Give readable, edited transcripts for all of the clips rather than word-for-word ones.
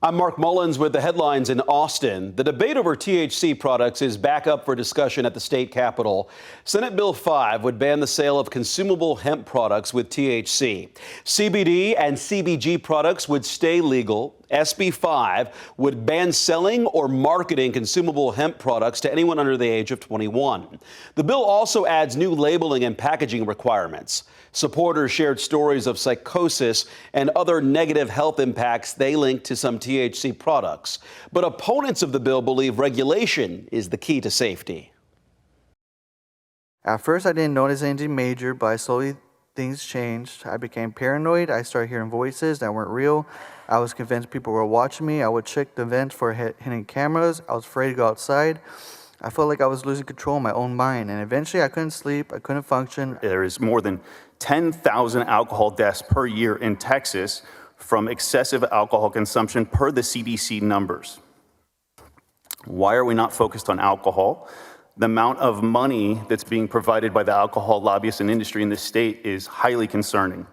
I'm Mark Mullins with the headlines in Austin. The debate over THC products is back up for discussion at the state capitol. Senate Bill 5 would ban the sale of consumable hemp products with THC. CBD and CBG products would stay legal. SB 5 would ban selling or marketing consumable hemp products to anyone under the age of 21. The bill also adds new labeling and packaging requirements. Supporters shared stories of psychosis and other negative health impacts they linked to some THC products. But opponents of the bill believe regulation is the key to safety. At first, I didn't notice anything major, but slowly things changed. I became paranoid. I started hearing voices that weren't real. I was convinced people were watching me. I would check the vents for hidden cameras. I was afraid to go outside. I felt like I was losing control of my own mind, and eventually I couldn't sleep, I couldn't function. There is more than 10,000 alcohol deaths per year in Texas from excessive alcohol consumption per the CDC numbers. Why are we not focused on alcohol? The amount of money that's being provided by the alcohol lobbyists and industry in this state is highly concerning.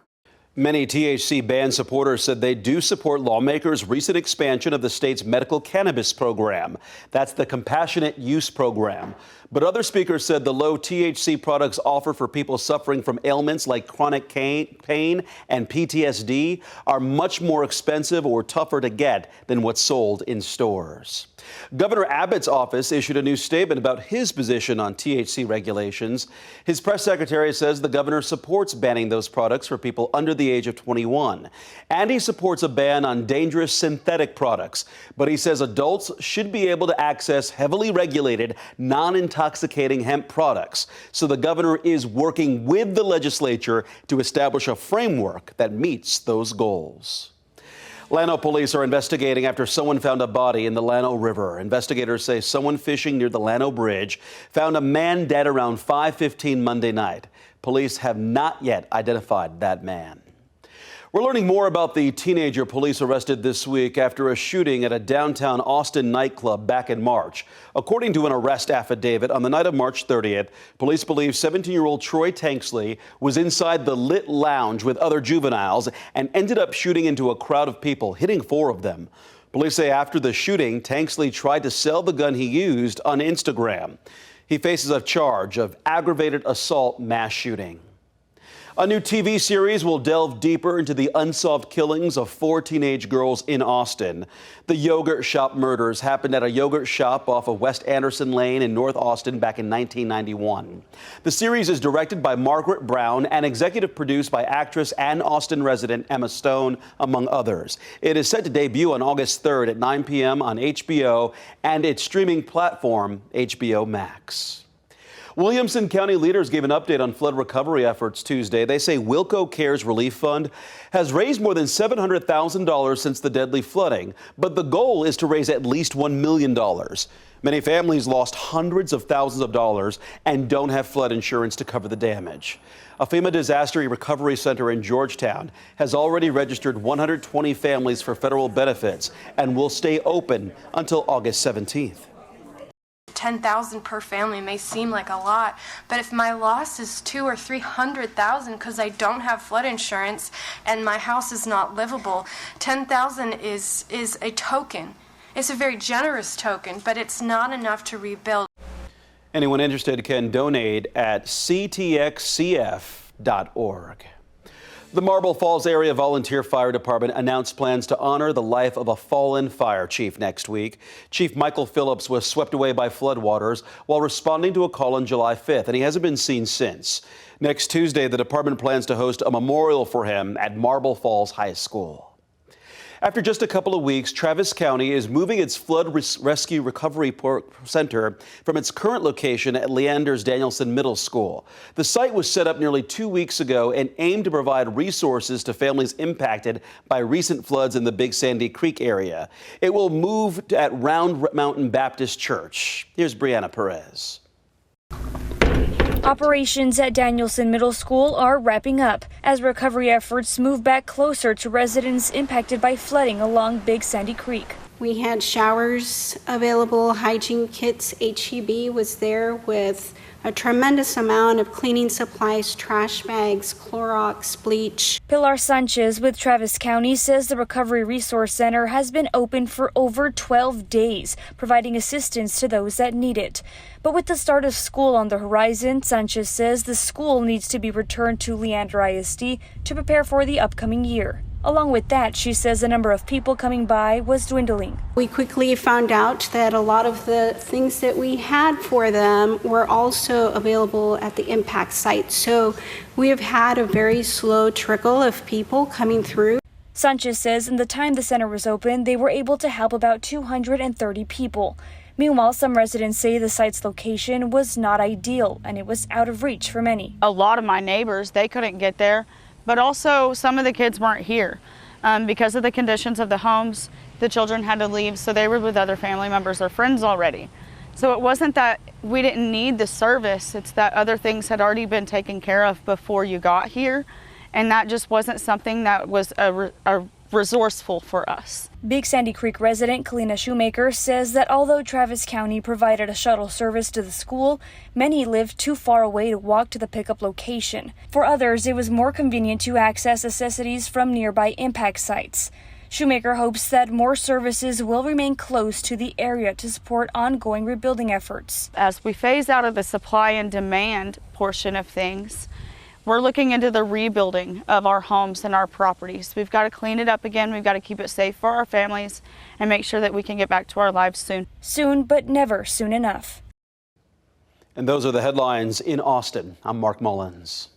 Many THC ban supporters said they do support lawmakers' recent expansion of the state's medical cannabis program. That's the compassionate use program. But other speakers said the low THC products offer for people suffering from ailments like chronic pain and PTSD are much more expensive or tougher to get than what's sold in stores. Governor Abbott's office issued a new statement about his position on THC regulations. His press secretary says the governor supports banning those products for people under the age of 21. And he supports a ban on dangerous synthetic products. But he says adults should be able to access heavily regulated, non-intoxicating hemp products. So the governor is working with the legislature to establish a framework that meets those goals. Llano police are investigating after someone found a body in the Llano River. Investigators say someone fishing near the Llano Bridge found a man dead around 5:15 Monday night. Police have not yet identified that man. We're learning more about the teenager police arrested this week after a shooting at a downtown Austin nightclub back in March. According to an arrest affidavit, on the night of March 30th, police believe 17-year-old Troy Tanksley was inside the lit lounge with other juveniles and ended up shooting into a crowd of people, hitting 4 of them. Police say after the shooting, Tanksley tried to sell the gun he used on Instagram. He faces a charge of aggravated assault mass shooting. A new TV series will delve deeper into the unsolved killings of 4 teenage girls in Austin. The yogurt shop murders happened at a yogurt shop off of West Anderson Lane in North Austin back in 1991. The series is directed by Margaret Brown and executive produced by actress and Austin resident Emma Stone, among others. It is set to debut on August 3rd at 9 p.m. on HBO and its streaming platform, HBO Max. Williamson County leaders gave an update on flood recovery efforts Tuesday. They say Wilco Cares Relief Fund has raised more than $700,000 since the deadly flooding, but the goal is to raise at least $1 million. Many families lost hundreds of thousands of dollars and don't have flood insurance to cover the damage. A FEMA disaster recovery center in Georgetown has already registered 120 families for federal benefits and will stay open until August 17th. $10,000 per family may seem like a lot, but if my loss is $200,000 or $300,000 because I don't have flood insurance and my house is not livable, $10,000 is a token. It's a very generous token, but it's not enough to rebuild. Anyone interested can donate at ctxcf.org. The Marble Falls Area Volunteer Fire Department announced plans to honor the life of a fallen fire chief next week. Chief Michael Phillips was swept away by floodwaters while responding to a call on July 5th, and he hasn't been seen since. Next Tuesday, the department plans to host a memorial for him at Marble Falls High School. After just a couple of weeks, Travis County is moving its flood rescue recovery center from its current location at Leanders Danielson Middle School. The site was set up nearly 2 weeks ago and aimed to provide resources to families impacted by recent floods in the Big Sandy Creek area. It will move at Round Mountain Baptist Church. Here's Brianna Perez. Operations at Danielson Middle School are wrapping up as recovery efforts move back closer to residents impacted by flooding along Big Sandy Creek. We had showers available, hygiene kits. HEB was there with a tremendous amount of cleaning supplies, trash bags, Clorox, bleach. Pilar Sanchez with Travis County says the Recovery Resource Center has been open for over 12 days, providing assistance to those that need it. But with the start of school on the horizon, Sanchez says the school needs to be returned to Leander ISD to prepare for the upcoming year. Along with that, she says the number of people coming by was dwindling. We quickly found out that a lot of the things that we had for them were also available at the impact site. So we have had a very slow trickle of people coming through. Sanchez says in the time the center was open, they were able to help about 230 people. Meanwhile, some residents say the site's location was not ideal and it was out of reach for many. A lot of my neighbors, they couldn't get there. But also some of the kids weren't here because of the conditions of the homes. The children had to leave, so they were with other family members or friends already. So it wasn't that we didn't need the service, it's that other things had already been taken care of before you got here, and that just wasn't something that was a resourceful for us. Big Sandy Creek resident Kalina Shoemaker says that although Travis County provided a shuttle service to the school, many lived too far away to walk to the pickup location. For others, it was more convenient to access necessities from nearby impact sites. Shoemaker hopes that more services will remain close to the area to support ongoing rebuilding efforts. As we phase out of the supply and demand portion of things, we're looking into the rebuilding of our homes and our properties. We've got to clean it up again. We've got to keep it safe for our families and make sure that we can get back to our lives soon. Soon, but never soon enough. And those are the headlines in Austin. I'm Mark Mullins.